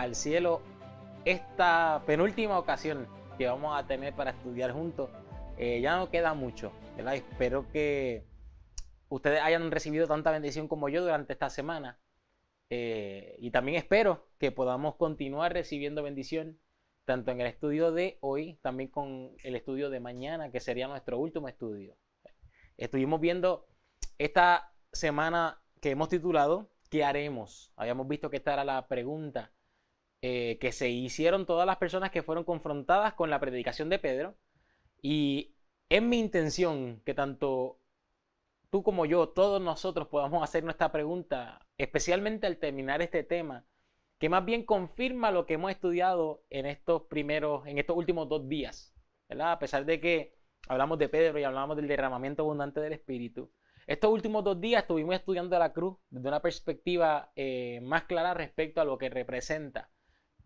al cielo esta penúltima ocasión que vamos a tener para estudiar juntos. Ya no queda mucho, ¿verdad? Espero que ustedes hayan recibido tanta bendición como yo durante esta semana. Y también espero que podamos continuar recibiendo bendición tanto en el estudio de hoy, también con el estudio de mañana, que sería nuestro último estudio. Estuvimos viendo esta semana que hemos titulado ¿qué haremos? Habíamos visto que esta era la pregunta que se hicieron todas las personas que fueron confrontadas con la predicación de Pedro. Y es mi intención que tanto tú como yo, todos nosotros podamos hacer nuestra pregunta, especialmente al terminar este tema, que más bien confirma lo que hemos estudiado en estos últimos 2 días, ¿verdad? A pesar de que hablamos de Pedro y hablamos del derramamiento abundante del Espíritu, estos últimos 2 días estuvimos estudiando la cruz desde una perspectiva más clara respecto a lo que representa.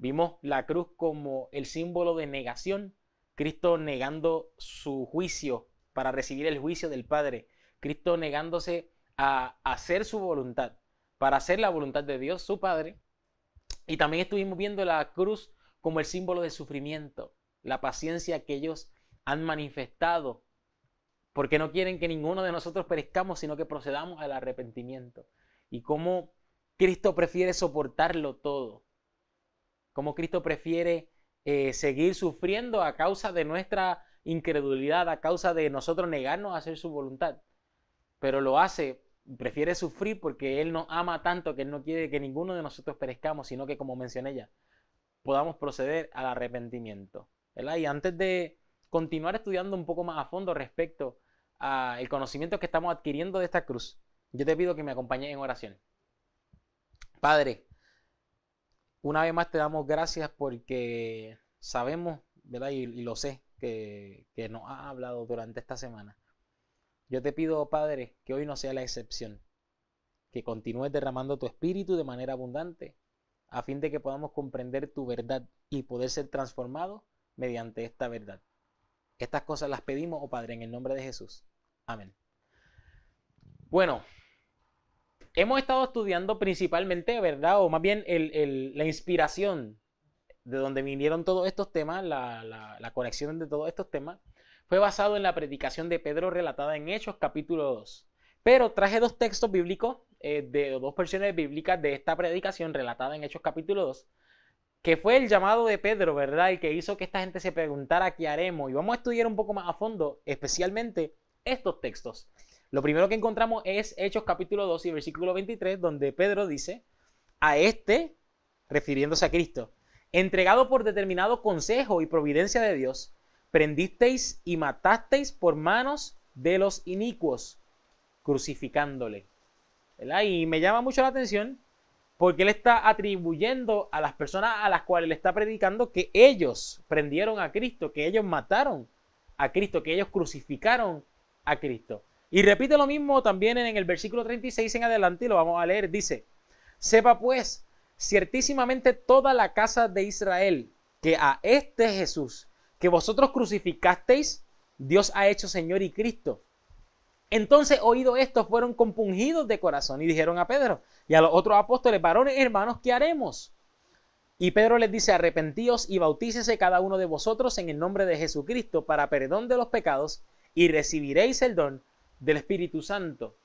Vimos la cruz como el símbolo de negación, Cristo negando su juicio para recibir el juicio del Padre, Cristo negándose a hacer su voluntad, para hacer la voluntad de Dios, su Padre. Y también estuvimos viendo la cruz como el símbolo de sufrimiento, la paciencia que ellos han manifestado, porque no quieren que ninguno de nosotros perezcamos, sino que procedamos al arrepentimiento. Y cómo Cristo prefiere soportarlo todo, cómo Cristo prefiere seguir sufriendo a causa de nuestra incredulidad, a causa de nosotros negarnos a hacer su voluntad. Pero lo hace, prefiere sufrir porque Él nos ama tanto que Él no quiere que ninguno de nosotros perezcamos, sino que, como mencioné ya, podamos proceder al arrepentimiento, ¿verdad? Y antes de continuar estudiando un poco más a fondo respecto al conocimiento que estamos adquiriendo de esta cruz, yo te pido que me acompañes en oración. Padre, una vez más te damos gracias porque sabemos, ¿verdad? Y lo sé, que nos has hablado durante esta semana. Yo te pido, Padre, que hoy no sea la excepción, que continúes derramando tu espíritu de manera abundante, a fin de que podamos comprender tu verdad y poder ser transformados mediante esta verdad. Estas cosas las pedimos, oh Padre, en el nombre de Jesús. Amén. Bueno, hemos estado estudiando principalmente, ¿verdad? O más bien la inspiración de donde vinieron todos estos temas, la conexión de todos estos temas, fue basado en la predicación de Pedro relatada en Hechos capítulo 2. Pero traje 2 textos bíblicos, de 2 versiones bíblicas de esta predicación relatada en Hechos capítulo 2, que fue el llamado de Pedro, ¿verdad? El que hizo que esta gente se preguntara qué haremos. Y vamos a estudiar un poco más a fondo, especialmente estos textos. Lo primero que encontramos es Hechos capítulo 2 y versículo 23, donde Pedro dice, a este, refiriéndose a Cristo, entregado por determinado consejo y providencia de Dios, prendisteis y matasteis por manos de los inicuos, crucificándole, ¿verdad? Y me llama mucho la atención porque él está atribuyendo a las personas a las cuales le está predicando que ellos prendieron a Cristo, que ellos mataron a Cristo, que ellos crucificaron a Cristo. Y repite lo mismo también en el versículo 36 en adelante, y lo vamos a leer. Dice, sepa pues ciertísimamente toda la casa de Israel que a este Jesús que vosotros crucificasteis, Dios ha hecho Señor y Cristo. Entonces, oído esto, fueron compungidos de corazón y dijeron a Pedro y a los otros apóstoles, varones hermanos, ¿qué haremos? Y Pedro les dice, arrepentíos y bautícese cada uno de vosotros en el nombre de Jesucristo para perdón de los pecados y recibiréis el don del Espíritu Santo.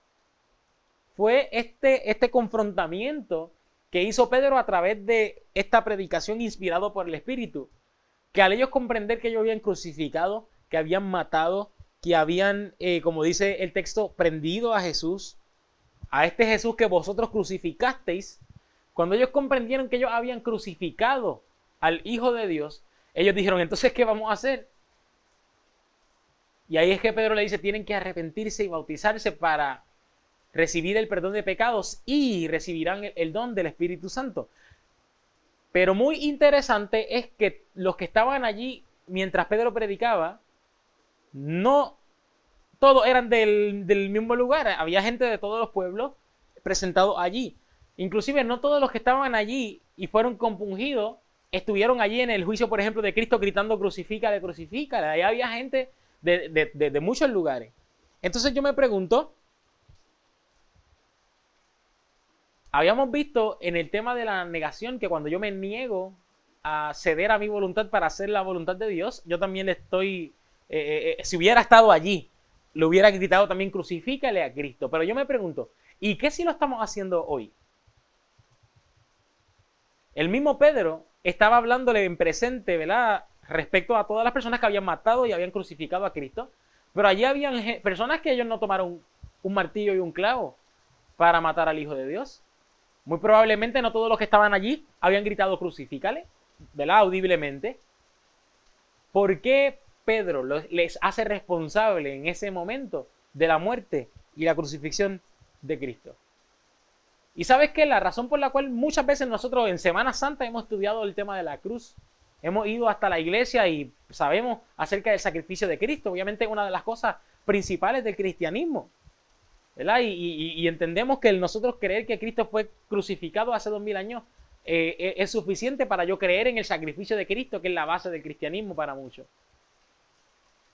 Fue este confrontamiento que hizo Pedro a través de esta predicación inspirado por el Espíritu, que al ellos comprender que ellos habían crucificado, que habían matado, que habían, como dice el texto, prendido a Jesús, a este Jesús que vosotros crucificasteis, cuando ellos comprendieron que ellos habían crucificado al Hijo de Dios, ellos dijeron, entonces, ¿qué vamos a hacer? Y ahí es que Pedro le dice, tienen que arrepentirse y bautizarse para recibir el perdón de pecados y recibirán el don del Espíritu Santo. Pero muy interesante es que los que estaban allí mientras Pedro predicaba, no todos eran del mismo lugar. Había gente de todos los pueblos presentados allí. Inclusive no todos los que estaban allí y fueron compungidos estuvieron allí en el juicio, por ejemplo, de Cristo gritando crucifícale, crucifícale. Ahí había gente de muchos lugares. Entonces yo me pregunto, habíamos visto en el tema de la negación que cuando yo me niego a ceder a mi voluntad para hacer la voluntad de Dios, yo también le estoy, si hubiera estado allí, le hubiera gritado también crucifícale a Cristo. Pero yo me pregunto, ¿y qué si lo estamos haciendo hoy? El mismo Pedro estaba hablándole en presente, ¿verdad? Respecto a todas las personas que habían matado y habían crucificado a Cristo. Pero allí habían personas que ellos no tomaron un martillo y un clavo para matar al Hijo de Dios. Muy probablemente no todos los que estaban allí habían gritado crucifícale, ¿verdad? Audiblemente. ¿Por qué Pedro les hace responsable en ese momento de la muerte y la crucifixión de Cristo? Y sabes qué, la razón por la cual muchas veces nosotros en Semana Santa hemos estudiado el tema de la cruz, hemos ido hasta la iglesia y sabemos acerca del sacrificio de Cristo, obviamente es una de las cosas principales del cristianismo, ¿verdad? Y entendemos que nosotros creer que Cristo fue crucificado hace 2000 años es suficiente para yo creer en el sacrificio de Cristo, que es la base del cristianismo para muchos.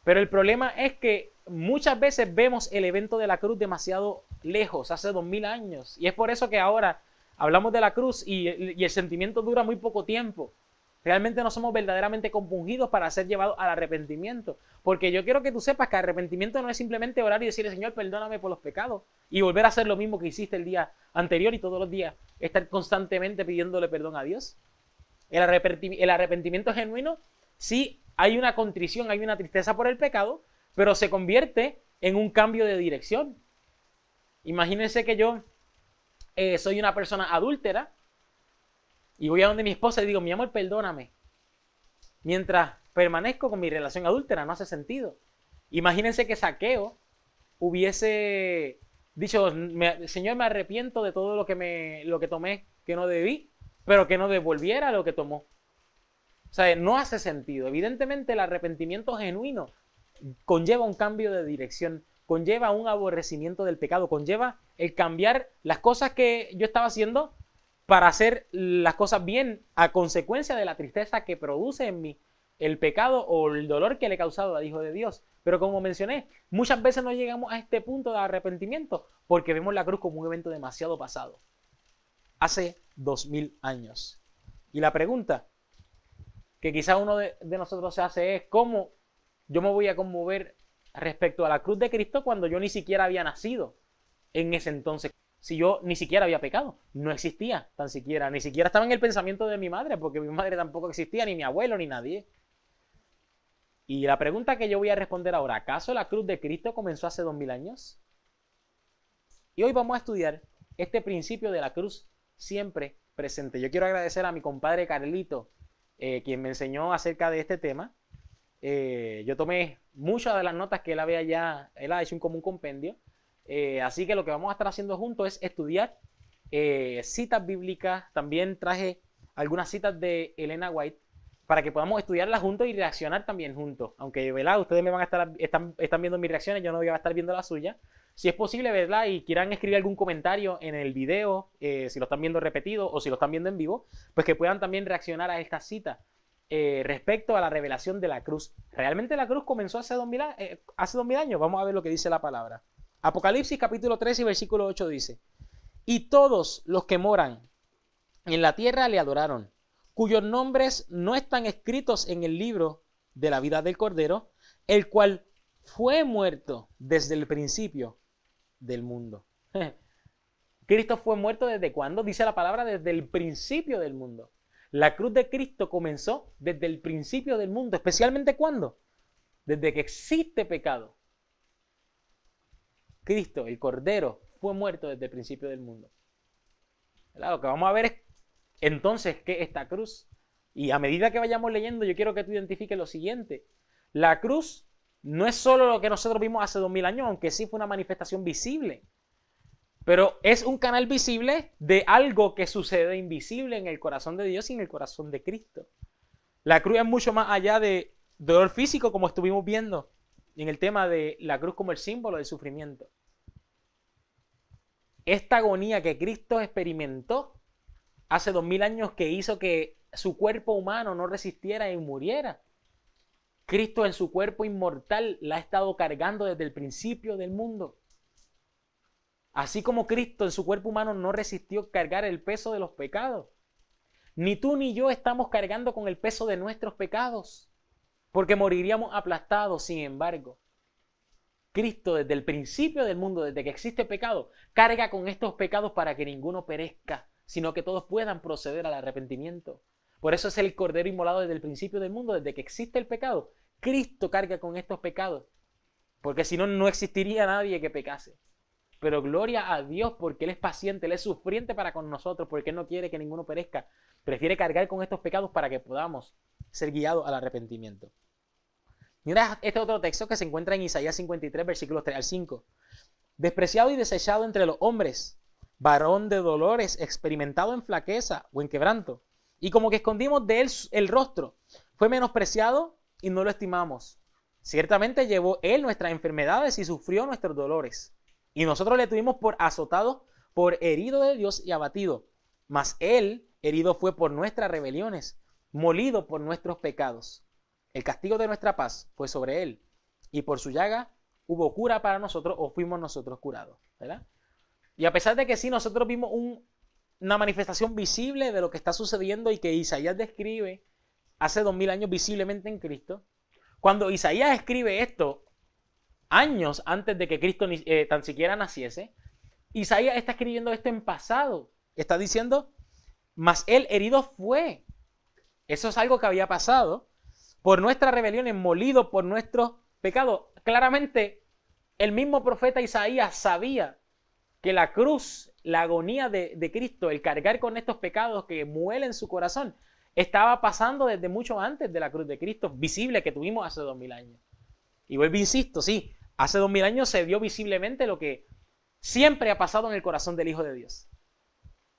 Pero el problema es que muchas veces vemos el evento de la cruz demasiado lejos, hace 2000 años. Y es por eso que ahora hablamos de la cruz y el sentimiento dura muy poco tiempo. Realmente no somos verdaderamente compungidos para ser llevados al arrepentimiento. Porque yo quiero que tú sepas que arrepentimiento no es simplemente orar y decirle, Señor, perdóname por los pecados. Y volver a hacer lo mismo que hiciste el día anterior y todos los días estar constantemente pidiéndole perdón a Dios. El arrepentimiento genuino sí hay una contrición, hay una tristeza por el pecado, pero se convierte en un cambio de dirección. Imagínense que yo soy una persona adúltera y voy a donde mi esposa y digo, mi amor, perdóname. Mientras permanezco con mi relación adúltera, no hace sentido. Imagínense que Zaqueo hubiese dicho, Señor, me arrepiento de todo lo que tomé que no debí, pero que no devolviera lo que tomó. O sea, no hace sentido. Evidentemente el arrepentimiento genuino conlleva un cambio de dirección, conlleva un aborrecimiento del pecado, conlleva el cambiar las cosas que yo estaba haciendo para hacer las cosas bien a consecuencia de la tristeza que produce en mí el pecado o el dolor que le he causado al Hijo de Dios. Pero como mencioné, muchas veces no llegamos a este punto de arrepentimiento porque vemos la cruz como un evento demasiado pasado. Hace 2000 años. Y la pregunta que quizá uno de nosotros se hace es ¿cómo yo me voy a conmover respecto a la cruz de Cristo cuando yo ni siquiera había nacido en ese entonces? Si yo ni siquiera había pecado, no existía tan siquiera, ni siquiera estaba en el pensamiento de mi madre, porque mi madre tampoco existía, ni mi abuelo, ni nadie. Y la pregunta que yo voy a responder ahora, ¿acaso la cruz de Cristo comenzó hace 2000 años? Y hoy vamos a estudiar este principio de la cruz siempre presente. Yo quiero agradecer a mi compadre Carlito, quien me enseñó acerca de este tema. Yo tomé muchas de las notas que él ha hecho como un compendio. Así que lo que vamos a estar haciendo juntos es estudiar citas bíblicas. También traje algunas citas de Elena White para que podamos estudiarlas juntos y reaccionar también juntos. Aunque, ¿verdad? Ustedes me van a están viendo mis reacciones, yo no voy a estar viendo la suya. Si es posible, ¿verdad? Y quieran escribir algún comentario en el video, si lo están viendo repetido o si lo están viendo en vivo, pues que puedan también reaccionar a esta cita respecto a la revelación de la cruz. ¿Realmente la cruz comenzó hace 2000 años? Vamos a ver lo que dice la palabra. Apocalipsis capítulo 13 y versículo 8 dice: y todos los que moran en la tierra le adoraron, cuyos nombres no están escritos en el libro de la vida del Cordero, el cual fue muerto desde el principio del mundo. ¿Cristo fue muerto desde cuándo? Dice la palabra, desde el principio del mundo. La cruz de Cristo comenzó desde el principio del mundo. ¿Especialmente cuándo? Desde que existe pecado. Cristo, el Cordero, fue muerto desde el principio del mundo. ¿Verdad? Lo que vamos a ver es entonces qué es esta cruz. Y a medida que vayamos leyendo, yo quiero que tú identifiques lo siguiente. La cruz no es solo lo que nosotros vimos hace 2000 años, aunque sí fue una manifestación visible. Pero es un canal visible de algo que sucede invisible en el corazón de Dios y en el corazón de Cristo. La cruz es mucho más allá de dolor físico, como estuvimos viendo en el tema de la cruz como el símbolo del sufrimiento. Esta agonía que Cristo experimentó hace 2000 años, que hizo que su cuerpo humano no resistiera y muriera. Cristo en su cuerpo inmortal la ha estado cargando desde el principio del mundo. Así como Cristo en su cuerpo humano no resistió cargar el peso de los pecados. Ni tú ni yo estamos cargando con el peso de nuestros pecados, porque moriríamos aplastados. Sin embargo, Cristo desde el principio del mundo, desde que existe pecado, carga con estos pecados para que ninguno perezca, sino que todos puedan proceder al arrepentimiento. Por eso es el Cordero inmolado desde el principio del mundo, desde que existe el pecado. Cristo carga con estos pecados, porque si no, no existiría nadie que pecase. Pero gloria a Dios porque Él es paciente, Él es sufriente para con nosotros, porque Él no quiere que ninguno perezca. Prefiere cargar con estos pecados para que podamos ser guiados al arrepentimiento. Mira este otro texto que se encuentra en Isaías 53, versículos 3 al 5. Despreciado y desechado entre los hombres, varón de dolores, experimentado en flaqueza o en quebranto, y como que escondimos de él el rostro, fue menospreciado y no lo estimamos. Ciertamente llevó él nuestras enfermedades y sufrió nuestros dolores. Y nosotros le tuvimos por azotado, por herido de Dios y abatido. Mas él herido fue por nuestras rebeliones, molido por nuestros pecados. El castigo de nuestra paz fue sobre él, y por su llaga hubo cura para nosotros, o fuimos nosotros curados, ¿verdad? Y a pesar de que sí, nosotros vimos una manifestación visible de lo que está sucediendo y que Isaías describe hace 2000 años visiblemente en Cristo, cuando Isaías escribe esto, años antes de que Cristo tan siquiera naciese, Isaías está escribiendo esto en pasado. Está diciendo, mas él herido fue. Eso es algo que había pasado. Por nuestras rebeliones, molido por nuestros pecados. Claramente, el mismo profeta Isaías sabía que la cruz, la agonía de Cristo, el cargar con estos pecados que muelen su corazón, estaba pasando desde mucho antes de la cruz de Cristo, visible que tuvimos hace 2000 años. Y vuelvo, insisto, sí, hace 2000 años se vio visiblemente lo que siempre ha pasado en el corazón del Hijo de Dios.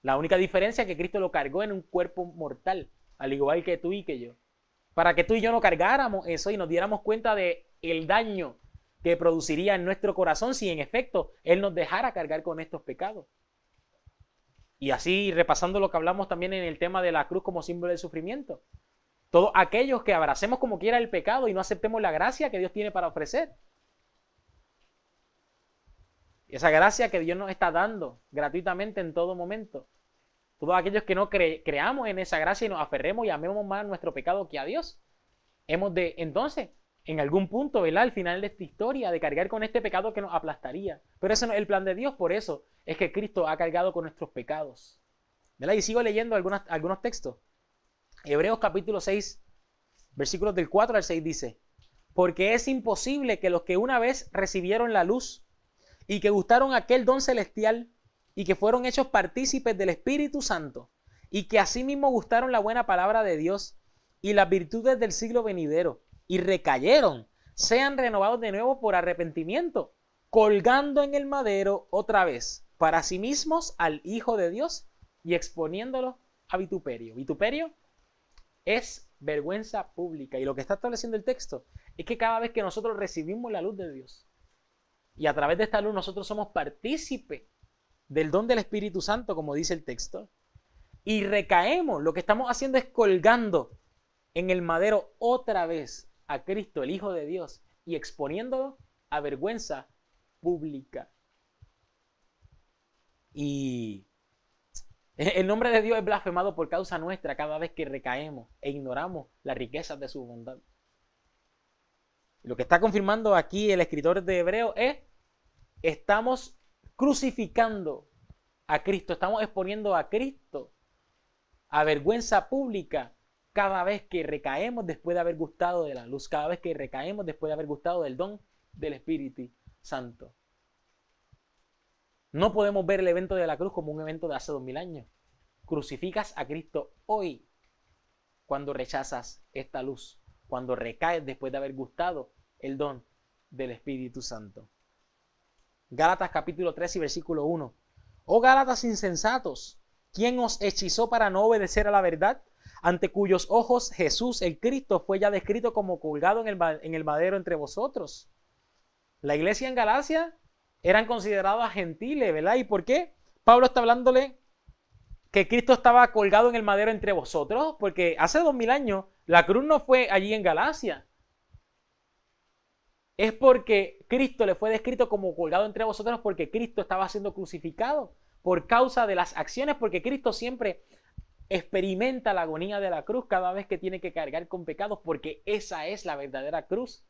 La única diferencia es que Cristo lo cargó en un cuerpo mortal, al igual que tú y que yo. Para que tú y yo no cargáramos eso y nos diéramos cuenta de el daño que produciría en nuestro corazón si en efecto Él nos dejara cargar con estos pecados. Y así, repasando lo que hablamos también en el tema de la cruz como símbolo del sufrimiento. Todos aquellos que abracemos como quiera el pecado y no aceptemos la gracia que Dios tiene para ofrecer. Esa gracia que Dios nos está dando gratuitamente en todo momento. Todos aquellos que no creamos en esa gracia y nos aferremos y amemos más nuestro pecado que a Dios. Hemos de, entonces, en algún punto, ¿verdad? Al final de esta historia, de cargar con este pecado que nos aplastaría. Pero ese no es el plan de Dios, por eso es que Cristo ha cargado con nuestros pecados. ¿Verdad? Y sigo leyendo algunos textos. Hebreos capítulo 6, versículos del 4 al 6 dice, porque es imposible que los que una vez recibieron la luz y que gustaron aquel don celestial y que fueron hechos partícipes del Espíritu Santo y que asimismo gustaron la buena palabra de Dios y las virtudes del siglo venidero y recayeron, sean renovados de nuevo por arrepentimiento, colgando en el madero otra vez para sí mismos al Hijo de Dios y exponiéndolo a vituperio. Vituperio es vergüenza pública. Y lo que está estableciendo el texto es que cada vez que nosotros recibimos la luz de Dios y a través de esta luz nosotros somos partícipes del don del Espíritu Santo, como dice el texto, y recaemos, lo que estamos haciendo es colgando en el madero otra vez a Cristo, el Hijo de Dios, y exponiéndolo a vergüenza pública. Y el nombre de Dios es blasfemado por causa nuestra cada vez que recaemos e ignoramos las riquezas de su bondad. Y lo que está confirmando aquí el escritor de Hebreos es, estamos crucificando a Cristo, estamos exponiendo a Cristo a vergüenza pública cada vez que recaemos después de haber gustado de la luz, cada vez que recaemos después de haber gustado del don del Espíritu Santo. No podemos ver el evento de la cruz como un evento de hace 2000 años. Crucificas a Cristo hoy cuando rechazas esta luz, cuando recaes después de haber gustado el don del Espíritu Santo. Gálatas capítulo 3 y versículo 1. Oh Gálatas insensatos, ¿quién os hechizó para no obedecer a la verdad? Ante cuyos ojos Jesús, el Cristo, fue ya descrito como colgado en el madero entre vosotros. La iglesia en Galacia eran considerados gentiles, ¿verdad? ¿Y por qué? Pablo está hablándole que Cristo estaba colgado en el madero entre vosotros, porque hace 2000 años la cruz no fue allí en Galacia. es porque Cristo le fue descrito como colgado entre vosotros, porque Cristo estaba siendo crucificado por causa de las acciones, porque Cristo siempre experimenta la agonía de la cruz cada vez que tiene que cargar con pecados, porque esa es la verdadera cruz.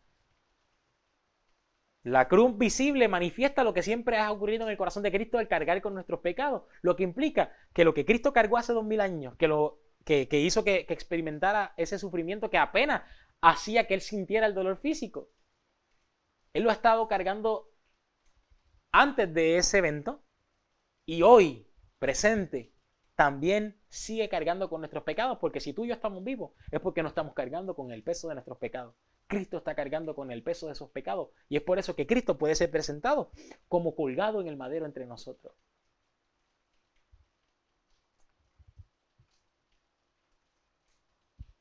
La cruz visible manifiesta lo que siempre ha ocurrido en el corazón de Cristo al cargar con nuestros pecados, lo que implica que lo que Cristo cargó hace 2000 años, que hizo que experimentara ese sufrimiento que apenas hacía que él sintiera el dolor físico, él lo ha estado cargando antes de ese evento y hoy, presente, también sigue cargando con nuestros pecados, porque si tú y yo estamos vivos es porque no estamos cargando con el peso de nuestros pecados. Cristo está cargando con el peso de esos pecados y es por eso que Cristo puede ser presentado como colgado en el madero entre nosotros.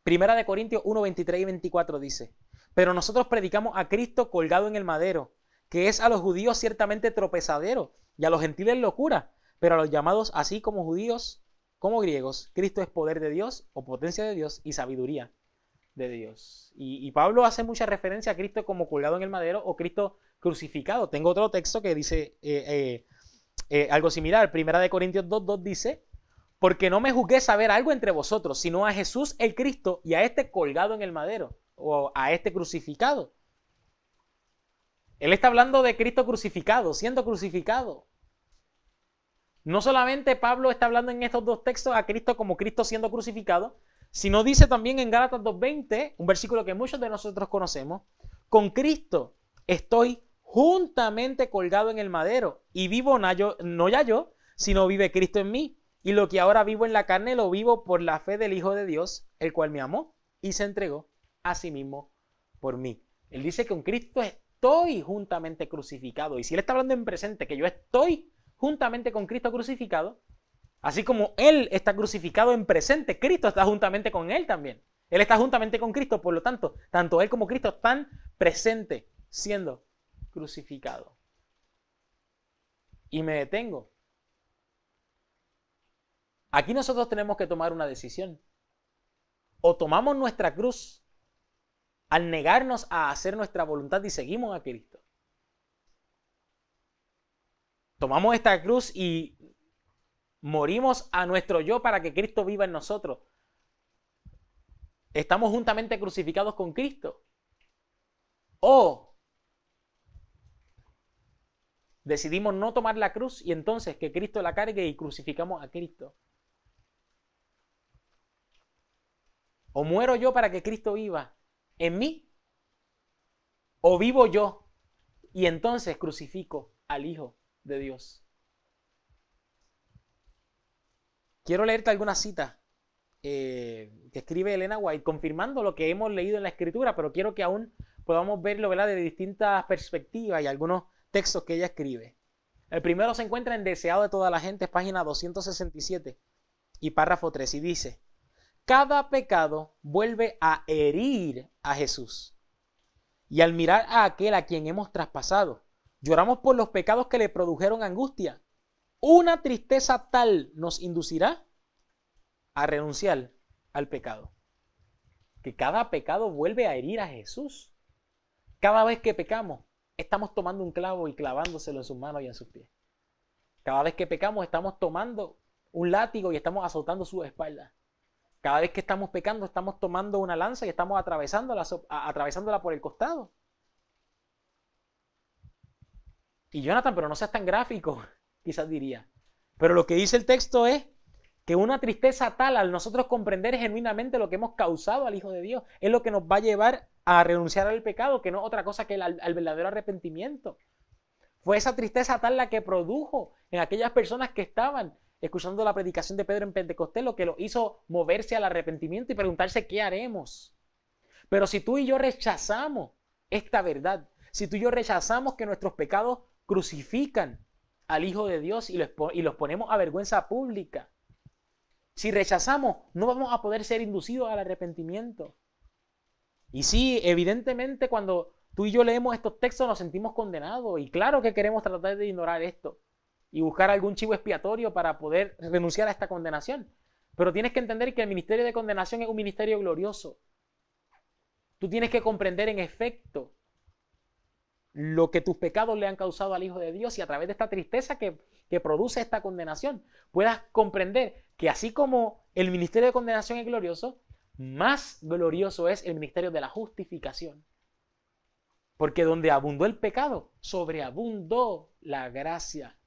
Primera de Corintios 1, 23 y 24 dice: pero nosotros predicamos a Cristo colgado en el madero, que es a los judíos ciertamente tropezadero y a los gentiles locura, pero a los llamados así como judíos como griegos, Cristo es poder de Dios o potencia de Dios y sabiduría de Dios. Y Pablo hace mucha referencia a Cristo como colgado en el madero o Cristo crucificado. Tengo otro texto que dice algo similar. Primera de Corintios 2, 2 dice: porque no me juzgué saber algo entre vosotros, sino a Jesús el Cristo y a este colgado en el madero o a este crucificado. Él está hablando de Cristo crucificado, siendo crucificado. No solamente Pablo está hablando en estos dos textos a Cristo como Cristo siendo crucificado, sino dice también en Gálatas 2:20, un versículo que muchos de nosotros conocemos: con Cristo estoy juntamente colgado en el madero y vivo no ya yo, sino vive Cristo en mí. Y lo que ahora vivo en la carne lo vivo por la fe del Hijo de Dios, el cual me amó y se entregó a sí mismo por mí. Él dice que con Cristo estoy juntamente crucificado. Y si él está hablando en presente, que yo estoy juntamente con Cristo crucificado, así como él está crucificado en presente, Cristo está juntamente con él también. Él está juntamente con Cristo, por lo tanto, tanto él como Cristo están presentes siendo crucificados. Y me detengo. Aquí nosotros tenemos que tomar una decisión. O tomamos nuestra cruz al negarnos a hacer nuestra voluntad y seguimos a Cristo. Tomamos esta cruz y morimos a nuestro yo para que Cristo viva en nosotros. Estamos juntamente crucificados con Cristo. O decidimos no tomar la cruz y entonces que Cristo la cargue y crucificamos a Cristo. O muero yo para que Cristo viva en mí, o vivo yo y entonces crucifico al Hijo de Dios. Quiero leerte algunas citas que escribe Elena White, confirmando lo que hemos leído en la Escritura, pero quiero que aún podamos verlo, ¿verdad?, de distintas perspectivas y algunos textos que ella escribe. El primero se encuentra en Deseado de toda la gente, página 267 y párrafo 3, y dice: cada pecado vuelve a herir a Jesús. Y al mirar a aquel a quien hemos traspasado, lloramos por los pecados que le produjeron angustia. Una tristeza tal nos inducirá a renunciar al pecado. Que cada pecado vuelve a herir a Jesús. Cada vez que pecamos, estamos tomando un clavo y clavándoselo en sus manos y en sus pies. Cada vez que pecamos, estamos tomando un látigo y estamos azotando su espalda. Cada vez que estamos pecando, estamos tomando una lanza y estamos atravesándola por el costado. Y Jonathan, pero no seas tan gráfico, quizás diría. Pero lo que dice el texto es que una tristeza tal, al nosotros comprender genuinamente lo que hemos causado al Hijo de Dios, es lo que nos va a llevar a renunciar al pecado, que no es otra cosa que al verdadero arrepentimiento. Fue esa tristeza tal la que produjo en aquellas personas que estaban escuchando la predicación de Pedro en Pentecostés, lo que lo hizo moverse al arrepentimiento y preguntarse qué haremos. Pero si tú y yo rechazamos esta verdad, si tú y yo rechazamos que nuestros pecados crucifican al Hijo de Dios y los ponemos a vergüenza pública, si rechazamos, no vamos a poder ser inducidos al arrepentimiento. Y sí, evidentemente cuando tú y yo leemos estos textos nos sentimos condenados y claro que queremos tratar de ignorar esto y buscar algún chivo expiatorio para poder renunciar a esta condenación. Pero tienes que entender que el ministerio de condenación es un ministerio glorioso. Tú tienes que comprender en efecto lo que tus pecados le han causado al Hijo de Dios y a través de esta tristeza que produce esta condenación, puedas comprender que así como el ministerio de condenación es glorioso, más glorioso es el ministerio de la justificación. Porque donde abundó el pecado, sobreabundó la gracia.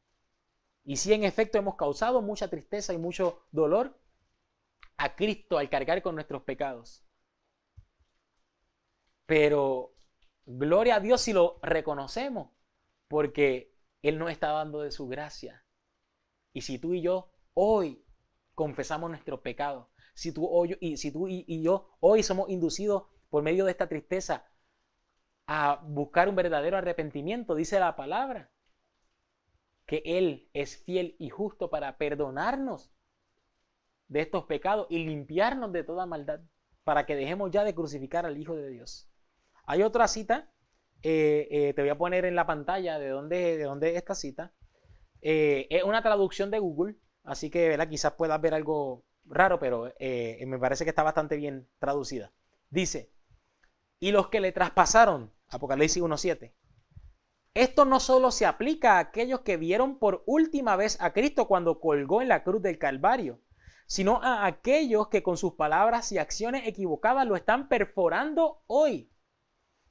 Y si en efecto hemos causado mucha tristeza y mucho dolor a Cristo al cargar con nuestros pecados. Pero gloria a Dios si lo reconocemos, porque Él nos está dando de su gracia. Y si tú y yo hoy confesamos nuestros pecados, si tú y yo hoy somos inducidos por medio de esta tristeza a buscar un verdadero arrepentimiento, dice la palabra, que Él es fiel y justo para perdonarnos de estos pecados y limpiarnos de toda maldad, para que dejemos ya de crucificar al Hijo de Dios. Hay otra cita, te voy a poner en la pantalla de dónde es esta cita. Es una traducción de Google, así que ¿verdad? Quizás puedas ver algo raro, pero me parece que está bastante bien traducida. Dice, y los que le traspasaron, Apocalipsis 1:7. Esto no solo se aplica a aquellos que vieron por última vez a Cristo cuando colgó en la cruz del Calvario, sino a aquellos que con sus palabras y acciones equivocadas lo están perforando hoy.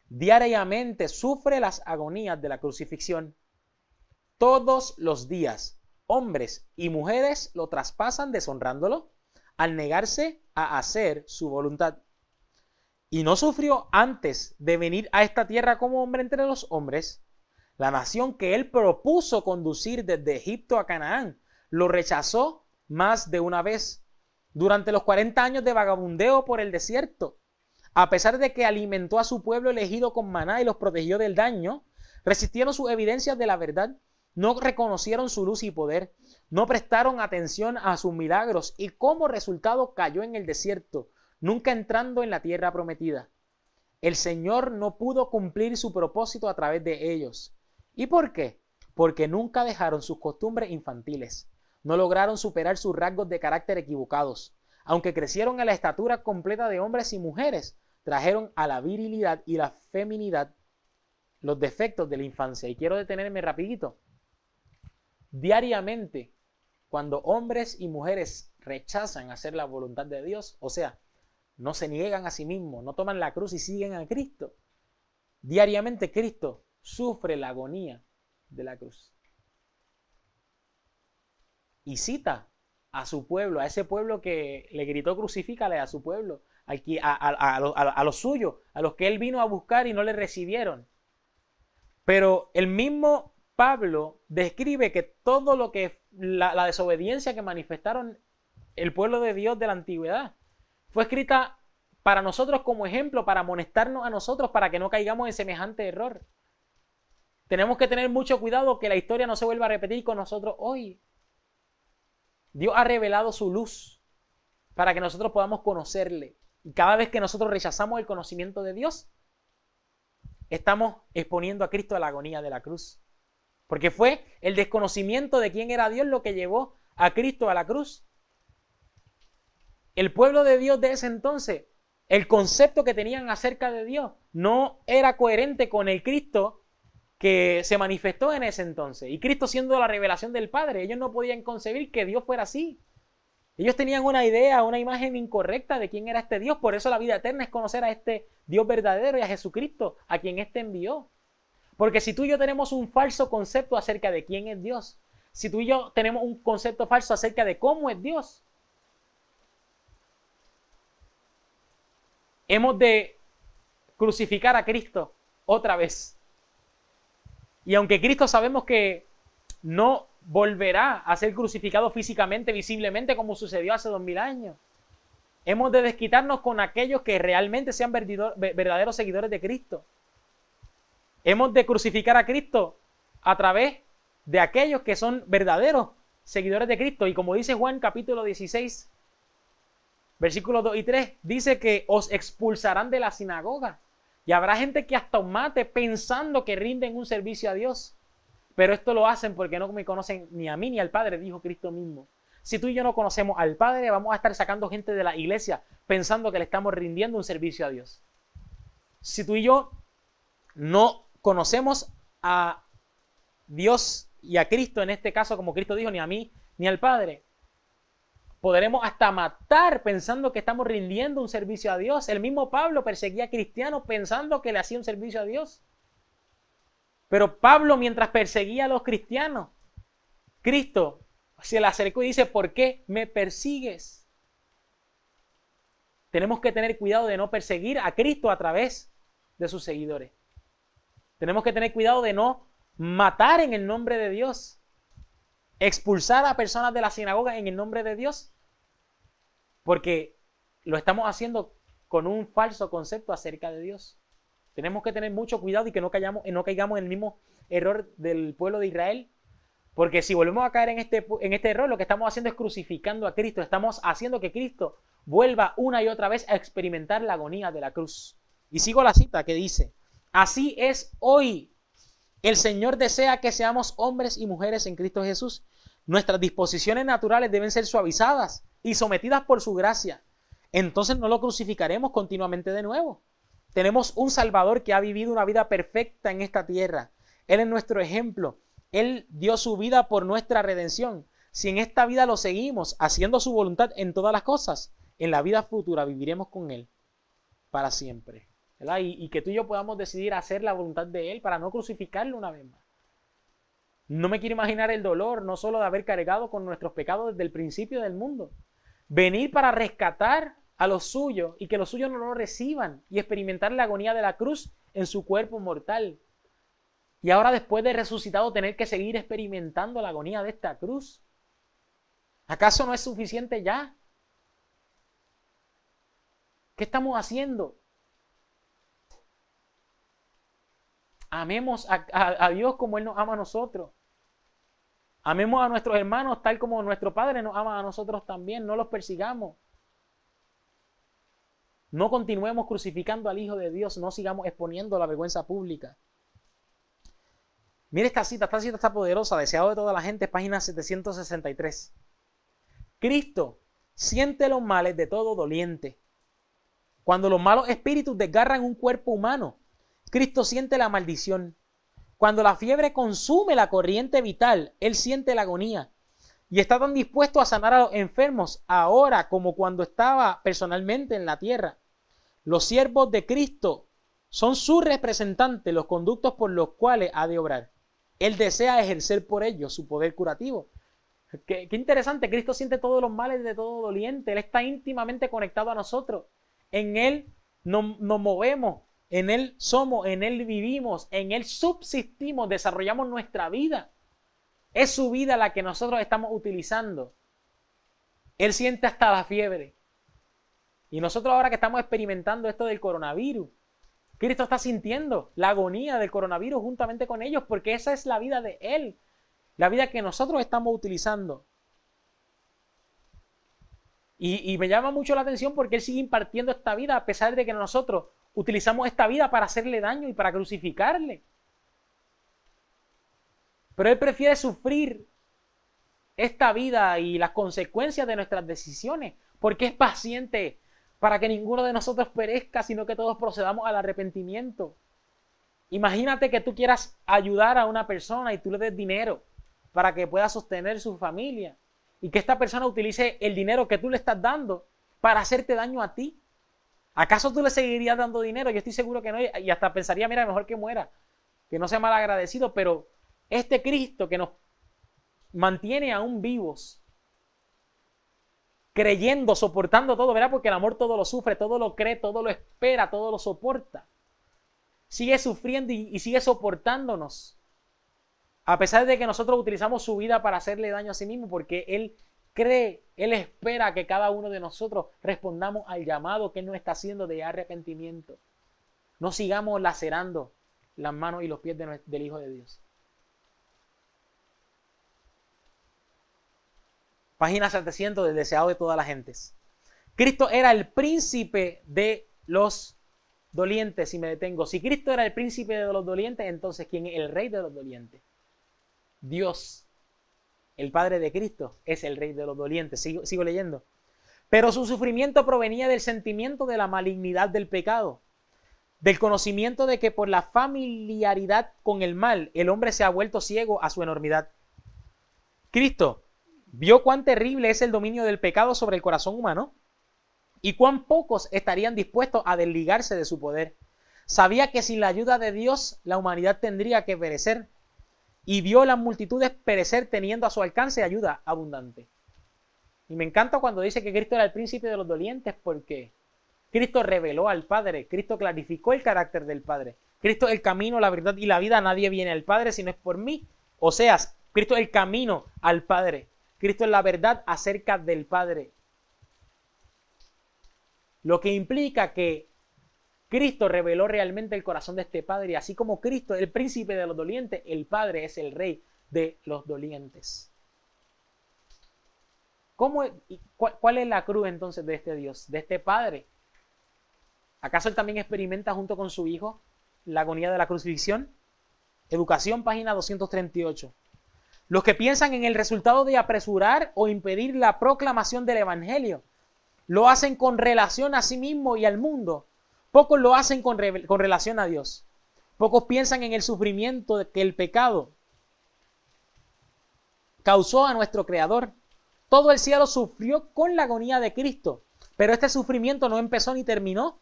Diariamente sufre las agonías de la crucifixión. Todos los días, hombres y mujeres lo traspasan deshonrándolo al negarse a hacer su voluntad. Y no sufrió antes de venir a esta tierra como hombre entre los hombres. La nación que él propuso conducir desde Egipto a Canaán lo rechazó más de una vez durante los 40 años de vagabundeo por el desierto. A pesar de que alimentó a su pueblo elegido con maná y los protegió del daño, resistieron sus evidencias de la verdad, no reconocieron su luz y poder, no prestaron atención a sus milagros y como resultado cayó en el desierto, nunca entrando en la tierra prometida. El Señor no pudo cumplir su propósito a través de ellos. ¿Y por qué? Porque nunca dejaron sus costumbres infantiles, no lograron superar sus rasgos de carácter equivocados. Aunque crecieron a la estatura completa de hombres y mujeres, trajeron a la virilidad y la feminidad los defectos de la infancia. Y quiero detenerme rapidito. Diariamente, cuando hombres y mujeres rechazan hacer la voluntad de Dios, o sea, no se niegan a sí mismos, no toman la cruz y siguen a Cristo, diariamente Cristo sufre la agonía de la cruz. Y cita a su pueblo, a ese pueblo que le gritó crucifícale, a su pueblo, a los suyos, a los que él vino a buscar y no le recibieron. Pero el mismo Pablo describe que todo lo que la desobediencia que manifestaron el pueblo de Dios de la antigüedad fue escrita para nosotros como ejemplo, para amonestarnos a nosotros, para que no caigamos en semejante error. Tenemos que tener mucho cuidado que la historia no se vuelva a repetir con nosotros hoy. Dios ha revelado su luz para que nosotros podamos conocerle. Y cada vez que nosotros rechazamos el conocimiento de Dios, estamos exponiendo a Cristo a la agonía de la cruz. Porque fue el desconocimiento de quién era Dios lo que llevó a Cristo a la cruz. El pueblo de Dios de ese entonces, el concepto que tenían acerca de Dios no era coherente con el Cristo que se manifestó en ese entonces. Y Cristo siendo la revelación del Padre, ellos no podían concebir que Dios fuera así. Ellos tenían una idea, una imagen incorrecta de quién era este Dios. Por eso la vida eterna es conocer a este Dios verdadero y a Jesucristo, a quien éste envió. Porque si tú y yo tenemos un falso concepto acerca de quién es Dios, si tú y yo tenemos un concepto falso acerca de cómo es Dios, hemos de crucificar a Cristo otra vez. Y aunque Cristo sabemos que no volverá a ser crucificado físicamente, visiblemente, como sucedió hace 2000 años, hemos de desquitarnos con aquellos que realmente sean verdaderos seguidores de Cristo. Hemos de crucificar a Cristo a través de aquellos que son verdaderos seguidores de Cristo. Y como dice Juan capítulo 16, versículos 2 y 3, dice que os expulsarán de la sinagoga. Y habrá gente que hasta os mate pensando que rinden un servicio a Dios. Pero esto lo hacen porque no me conocen ni a mí ni al Padre, dijo Cristo mismo. Si tú y yo no conocemos al Padre, vamos a estar sacando gente de la iglesia pensando que le estamos rindiendo un servicio a Dios. Si tú y yo no conocemos a Dios y a Cristo, en este caso, como Cristo dijo, ni a mí ni al Padre, podremos hasta matar pensando que estamos rindiendo un servicio a Dios. El mismo Pablo perseguía a cristianos pensando que le hacía un servicio a Dios. Pero Pablo, mientras perseguía a los cristianos, Cristo se le acercó y dice, ¿por qué me persigues? Tenemos que tener cuidado de no perseguir a Cristo a través de sus seguidores. Tenemos que tener cuidado de no matar en el nombre de Dios, expulsar a personas de la sinagoga en el nombre de Dios, porque lo estamos haciendo con un falso concepto acerca de Dios. Tenemos que tener mucho cuidado y que no caigamos en el mismo error del pueblo de Israel, porque si volvemos a caer en este error, lo que estamos haciendo es crucificando a Cristo. Estamos haciendo que Cristo vuelva una y otra vez a experimentar la agonía de la cruz. Y sigo la cita que dice, así es hoy. El Señor desea que seamos hombres y mujeres en Cristo Jesús. Nuestras disposiciones naturales deben ser suavizadas y sometidas por su gracia. Entonces no lo crucificaremos continuamente de nuevo. Tenemos un Salvador que ha vivido una vida perfecta en esta tierra. Él es nuestro ejemplo. Él dio su vida por nuestra redención. Si en esta vida lo seguimos haciendo su voluntad en todas las cosas, en la vida futura viviremos con Él para siempre. ¿Verdad? Y que tú y yo podamos decidir hacer la voluntad de Él para no crucificarlo una vez más. No me quiero imaginar el dolor, no solo de haber cargado con nuestros pecados desde el principio del mundo. Venir para rescatar a los suyos y que los suyos no lo reciban y experimentar la agonía de la cruz en su cuerpo mortal. Y ahora, después de resucitado, tener que seguir experimentando la agonía de esta cruz. ¿Acaso no es suficiente ya? ¿Qué estamos haciendo? Amemos a Dios como Él nos ama a nosotros. Amemos a nuestros hermanos tal como nuestro Padre nos ama a nosotros también. No los persigamos. No continuemos crucificando al Hijo de Dios. No sigamos exponiendo la vergüenza pública. Mire esta cita está poderosa, deseado de toda la gente, página 763. Cristo siente los males de todo doliente. Cuando los malos espíritus desgarran un cuerpo humano, Cristo siente la maldición. Cuando la fiebre consume la corriente vital, Él siente la agonía. Y está tan dispuesto a sanar a los enfermos ahora como cuando estaba personalmente en la tierra. Los siervos de Cristo son sus representantes, los conductos por los cuales ha de obrar. Él desea ejercer por ellos su poder curativo. Qué interesante, Cristo siente todos los males de todo doliente. Él está íntimamente conectado a nosotros. En Él nos movemos, en Él somos, en Él vivimos, en Él subsistimos, desarrollamos nuestra vida. Es su vida la que nosotros estamos utilizando. Él siente hasta la fiebre. Y nosotros ahora que estamos experimentando esto del coronavirus, Cristo está sintiendo la agonía del coronavirus juntamente con ellos, porque esa es la vida de Él, la vida que nosotros estamos utilizando. Y me llama mucho la atención porque Él sigue impartiendo esta vida a pesar de que nosotros utilizamos esta vida para hacerle daño y para crucificarle. Pero Él prefiere sufrir esta vida y las consecuencias de nuestras decisiones porque es paciente para que ninguno de nosotros perezca, sino que todos procedamos al arrepentimiento. Imagínate que tú quieras ayudar a una persona y tú le des dinero para que pueda sostener su familia y que esta persona utilice el dinero que tú le estás dando para hacerte daño a ti. ¿Acaso tú le seguirías dando dinero? Yo estoy seguro que no, y hasta pensaría, mira, mejor que muera, que no sea mal agradecido, pero este Cristo que nos mantiene aún vivos, creyendo, soportando todo, ¿verdad? Porque el amor todo lo sufre, todo lo cree, todo lo espera, todo lo soporta. Sigue sufriendo y sigue soportándonos. A pesar de que nosotros utilizamos su vida para hacerle daño a sí mismo, porque Él cree, Él espera que cada uno de nosotros respondamos al llamado que Él nos está haciendo de arrepentimiento. No sigamos lacerando las manos y los pies del Hijo de Dios. Página 700 del deseado de todas las gentes. Cristo era el príncipe de los dolientes, si me detengo. Si Cristo era el príncipe de los dolientes, entonces ¿quién es el rey de los dolientes? Dios, el Padre de Cristo, es el rey de los dolientes. Sigo leyendo. Pero su sufrimiento provenía del sentimiento de la malignidad del pecado. del conocimiento de que por la familiaridad con el mal, el hombre se ha vuelto ciego a su enormidad. Cristo vio cuán terrible es el dominio del pecado sobre el corazón humano y cuán pocos estarían dispuestos a desligarse de su poder. Sabía que sin la ayuda de Dios la humanidad tendría que perecer y vio las multitudes perecer teniendo a su alcance ayuda abundante. Y me encanta cuando dice que Cristo era el príncipe de los dolientes, porque Cristo reveló al Padre, Cristo clarificó el carácter del Padre. Cristo es el camino, la verdad y la vida. Nadie viene al Padre si no es por mí. O sea, Cristo es el camino al Padre. Cristo es la verdad acerca del Padre. Lo que implica que Cristo reveló realmente el corazón de este Padre. Y así como Cristo es el príncipe de los dolientes, el Padre es el rey de los dolientes. ¿Cuál es la cruz entonces de este Dios, de este Padre? ¿Acaso él también experimenta junto con su Hijo la agonía de la crucifixión? Educación, página 238. Los que piensan en el resultado de apresurar o impedir la proclamación del Evangelio lo hacen con relación a sí mismo y al mundo. Pocos lo hacen con relación a Dios. Pocos piensan en el sufrimiento que el pecado causó a nuestro Creador. Todo el cielo sufrió con la agonía de Cristo, pero este sufrimiento no empezó ni terminó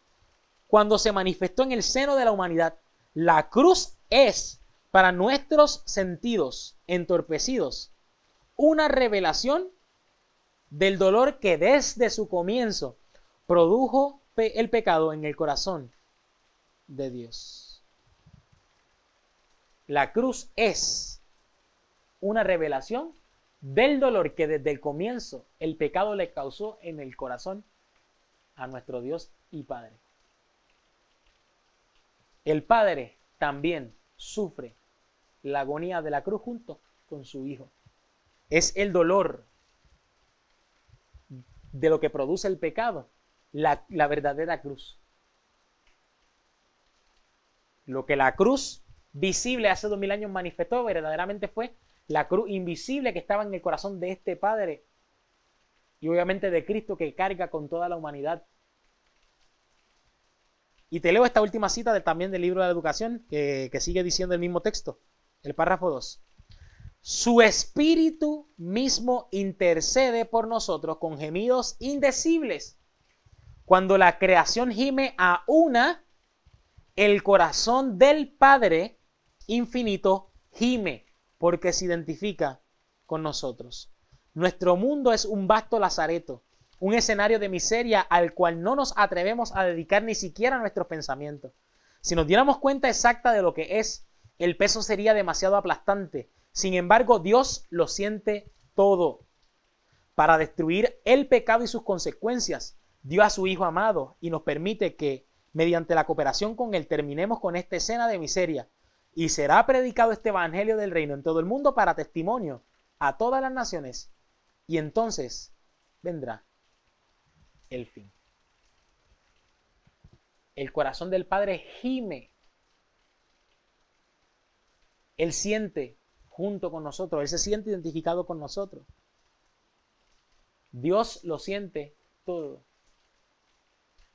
cuando se manifestó en el seno de la humanidad. La cruz es, para nuestros sentidos entorpecidos, una revelación del dolor que desde su comienzo produjo el pecado en el corazón de Dios. La cruz es una revelación del dolor que desde el comienzo el pecado le causó en el corazón a nuestro Dios y Padre. El Padre también sufre la agonía de la cruz junto con su Hijo. Es el dolor de lo que produce el pecado, la verdadera cruz. Lo que la cruz visible hace 2000 años manifestó verdaderamente fue la cruz invisible que estaba en el corazón de este Padre y obviamente de Cristo, que carga con toda la humanidad. Y te leo esta última cita también del libro de la educación que sigue diciendo el mismo texto, el párrafo 2. Su espíritu mismo intercede por nosotros con gemidos indecibles. Cuando la creación gime a una, el corazón del Padre infinito gime porque se identifica con nosotros. Nuestro mundo es un vasto lazareto, un escenario de miseria al cual no nos atrevemos a dedicar ni siquiera nuestros pensamientos. Si nos diéramos cuenta exacta de lo que es, el peso sería demasiado aplastante. Sin embargo, Dios lo siente todo. Para destruir el pecado y sus consecuencias, dio a su Hijo amado y nos permite que, mediante la cooperación con Él, terminemos con esta escena de miseria. Y será predicado este evangelio del reino en todo el mundo para testimonio a todas las naciones. Y entonces vendrá el fin. El corazón del Padre gime. Él siente junto con nosotros. Él se siente identificado con nosotros. Dios lo siente todo.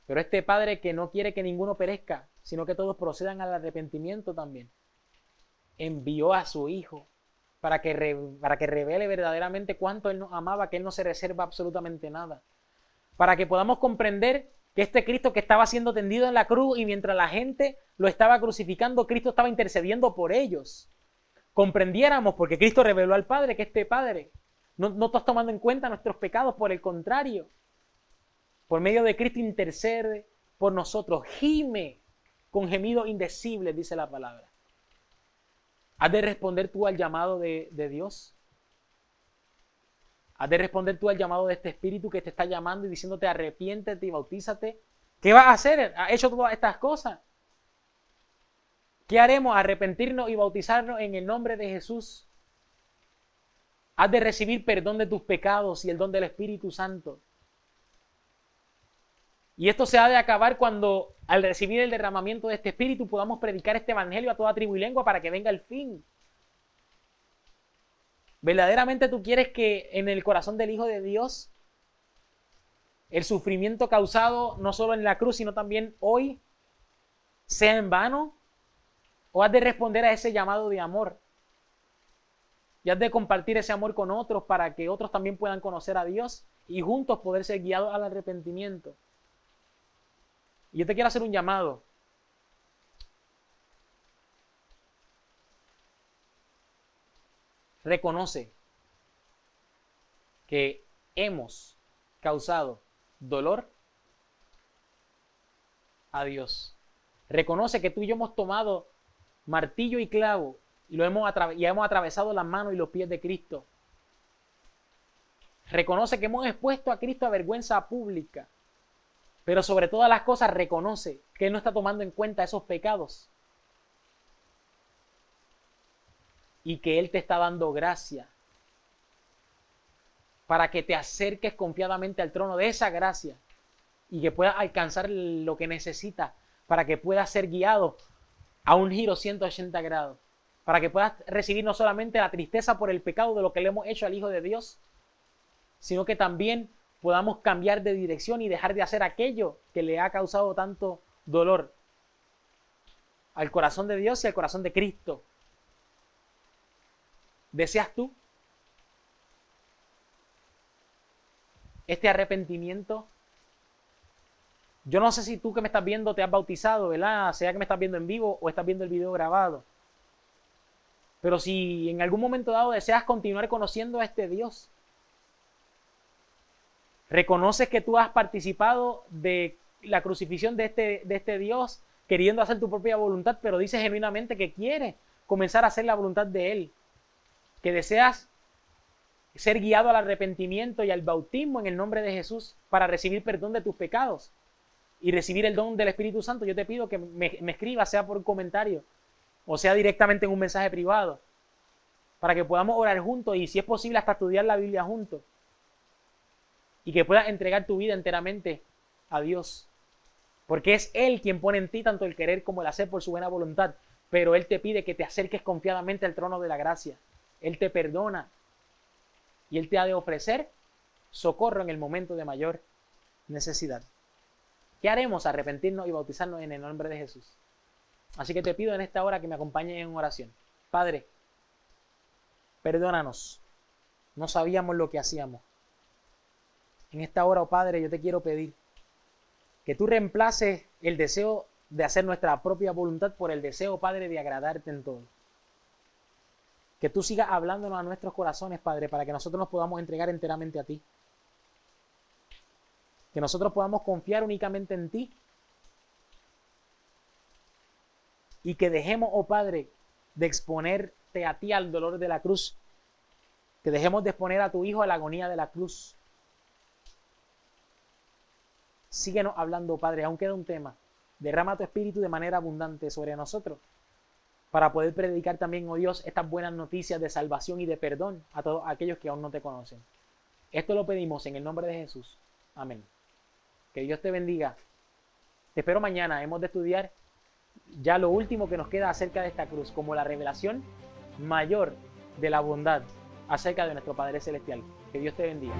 Pero este Padre que no quiere que ninguno perezca, sino que todos procedan al arrepentimiento también, envió a su Hijo para que revele verdaderamente cuánto Él nos amaba, que Él no se reserva absolutamente nada. Para que podamos comprender que este Cristo que estaba siendo tendido en la cruz y mientras la gente lo estaba crucificando, Cristo estaba intercediendo por ellos. Comprendiéramos, porque Cristo reveló al Padre, que este Padre no está tomando en cuenta nuestros pecados, por el contrario. Por medio de Cristo intercede por nosotros, gime con gemidos indecibles, dice la palabra. ¿Has de responder tú al llamado de Dios? ¿Has de responder tú al llamado de este Espíritu que te está llamando y diciéndote arrepiéntete y bautízate? ¿Qué vas a hacer? ¿Has hecho todas estas cosas? ¿Qué haremos? Arrepentirnos y bautizarnos en el nombre de Jesús. Has de recibir perdón de tus pecados y el don del Espíritu Santo. Y esto se ha de acabar cuando, al recibir el derramamiento de este Espíritu, podamos predicar este evangelio a toda tribu y lengua para que venga el fin. ¿Verdaderamente tú quieres que en el corazón del Hijo de Dios el sufrimiento causado no solo en la cruz, sino también hoy, sea en vano? ¿O has de responder a ese llamado de amor? Y has de compartir ese amor con otros para que otros también puedan conocer a Dios y juntos poder ser guiados al arrepentimiento. Y yo te quiero hacer un llamado. Reconoce que hemos causado dolor a Dios. Reconoce que tú y yo hemos tomado martillo y clavo y hemos atravesado las manos y los pies de Cristo. Reconoce que hemos expuesto a Cristo a vergüenza pública. Pero sobre todas las cosas reconoce que Él no está tomando en cuenta esos pecados. Y que Él te está dando gracia para que te acerques confiadamente al trono de esa gracia y que puedas alcanzar lo que necesitas para que puedas ser guiado a un giro 180 grados, para que puedas recibir no solamente la tristeza por el pecado de lo que le hemos hecho al Hijo de Dios, sino que también podamos cambiar de dirección y dejar de hacer aquello que le ha causado tanto dolor al corazón de Dios y al corazón de Cristo. ¿Deseas tú este arrepentimiento? Yo no sé si tú que me estás viendo te has bautizado, ¿verdad? Sea que me estás viendo en vivo o estás viendo el video grabado. Pero si en algún momento dado deseas continuar conociendo a este Dios, reconoces que tú has participado de la crucifixión de este Dios, queriendo hacer tu propia voluntad, pero dices genuinamente que quieres comenzar a hacer la voluntad de Él, que deseas ser guiado al arrepentimiento y al bautismo en el nombre de Jesús para recibir perdón de tus pecados y recibir el don del Espíritu Santo. Yo te pido que me escribas, sea por un comentario o sea directamente en un mensaje privado, para que podamos orar juntos y si es posible hasta estudiar la Biblia juntos y que puedas entregar tu vida enteramente a Dios, porque es Él quien pone en ti tanto el querer como el hacer por su buena voluntad, pero Él te pide que te acerques confiadamente al trono de la gracia. Él te perdona y Él te ha de ofrecer socorro en el momento de mayor necesidad. ¿Qué haremos? Arrepentirnos y bautizarnos en el nombre de Jesús. Así que te pido en esta hora que me acompañes en oración. Padre, perdónanos. No sabíamos lo que hacíamos. En esta hora, oh Padre, yo te quiero pedir que tú reemplaces el deseo de hacer nuestra propia voluntad por el deseo, Padre, de agradarte en todo. Que tú sigas hablándonos a nuestros corazones, Padre, para que nosotros nos podamos entregar enteramente a ti. Que nosotros podamos confiar únicamente en ti. Y que dejemos, oh Padre, de exponerte a ti al dolor de la cruz. Que dejemos de exponer a tu Hijo a la agonía de la cruz. Síguenos hablando, Padre. Aún queda un tema. Derrama tu espíritu de manera abundante sobre nosotros para poder predicar también, oh Dios, estas buenas noticias de salvación y de perdón a todos aquellos que aún no te conocen. Esto lo pedimos en el nombre de Jesús. Amén. Que Dios te bendiga. Te espero mañana. Hemos de estudiar ya lo último que nos queda acerca de esta cruz, como la revelación mayor de la bondad acerca de nuestro Padre Celestial. Que Dios te bendiga.